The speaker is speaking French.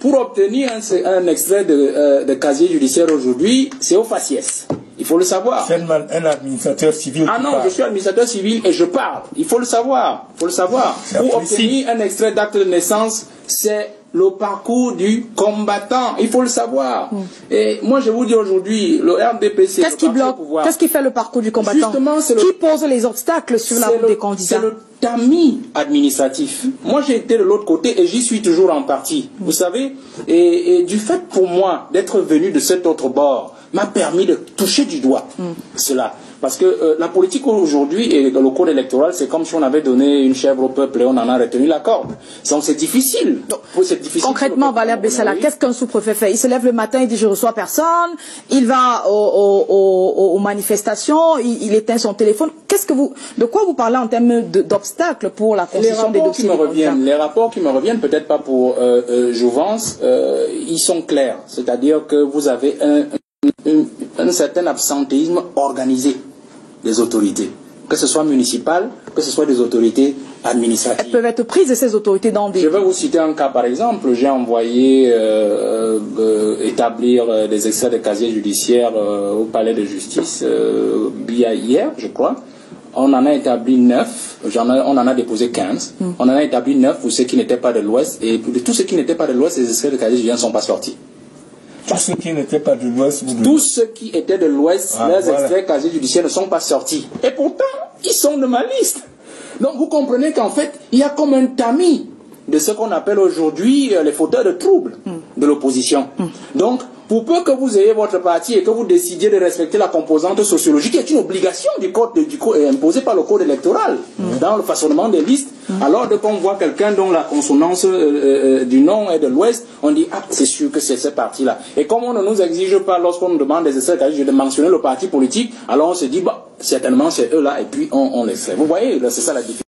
pour obtenir un extrait de casier judiciaire aujourd'hui, c'est au faciès. Il faut le savoir. C'est un administrateur civil. Ah non, je suis administrateur civil et je parle. Il faut le savoir. Il faut le savoir. Pour obtenir un extrait d'acte de naissance, c'est le parcours du combattant. Il faut le savoir. Et moi, je vous dis aujourd'hui, le RDPC... Qu'est-ce qui bloque? Qu'est-ce qui fait le parcours du combattant? Justement, qui pose les obstacles sur la route des candidats? C'est le tamis administratif. Moi, j'ai été de l'autre côté et j'y suis toujours en partie. Vous savez, et du fait pour moi d'être venu de cet autre bord, m'a permis de toucher du doigt cela. Parce que la politique aujourd'hui et le code électoral, c'est comme si on avait donné une chèvre au peuple et on en a retenu la corde. Donc c'est difficile. Concrètement, Valère Bessala, qu'est-ce qu'un sous-préfet fait? Il se lève le matin, il dit je reçois personne, il va aux manifestations, il éteint son téléphone. De quoi vous parlez en termes d'obstacles pour la construction des dossiers? Les rapports qui me reviennent, peut-être pas pour Jouvence, ils sont clairs. C'est-à-dire que vous avez un certain absentéisme organisé des autorités, que ce soit municipales, que ce soit des autorités administratives. Elles peuvent être prises, ces autorités, dans des... Je vais vous citer un cas par exemple. J'ai envoyé établir des extraits de casier judiciaire au palais de justice hier, je crois. On en a établi 9, on en a déposé 15. On en a établi 9 pour ceux qui n'étaient pas de l'Ouest, et de tous ceux qui n'étaient pas de l'Ouest, les extraits de casier judiciaire ne sont pas sortis. Tous ceux qui n'étaient pas de l'Ouest. Tous ceux qui étaient de l'Ouest, leurs extraits casier judiciaire ne sont pas sortis. Et pourtant, ils sont de ma liste. Donc vous comprenez qu'en fait, il y a comme un tamis de ce qu'on appelle aujourd'hui les fauteurs de troubles de l'opposition. Donc, pour peu que vous ayez votre parti et que vous décidiez de respecter la composante sociologique, qui est une obligation du code imposée par le code électoral dans le façonnement des listes, alors dès qu'on voit quelqu'un dont la consonance du nom est de l'Ouest, on dit ah c'est sûr que c'est ce parti-là. Et comme on ne nous exige pas lorsqu'on nous demande des essais de mentionner le parti politique, alors on se dit bah certainement c'est eux là et puis on l'extrait. Vous voyez, c'est ça la différence.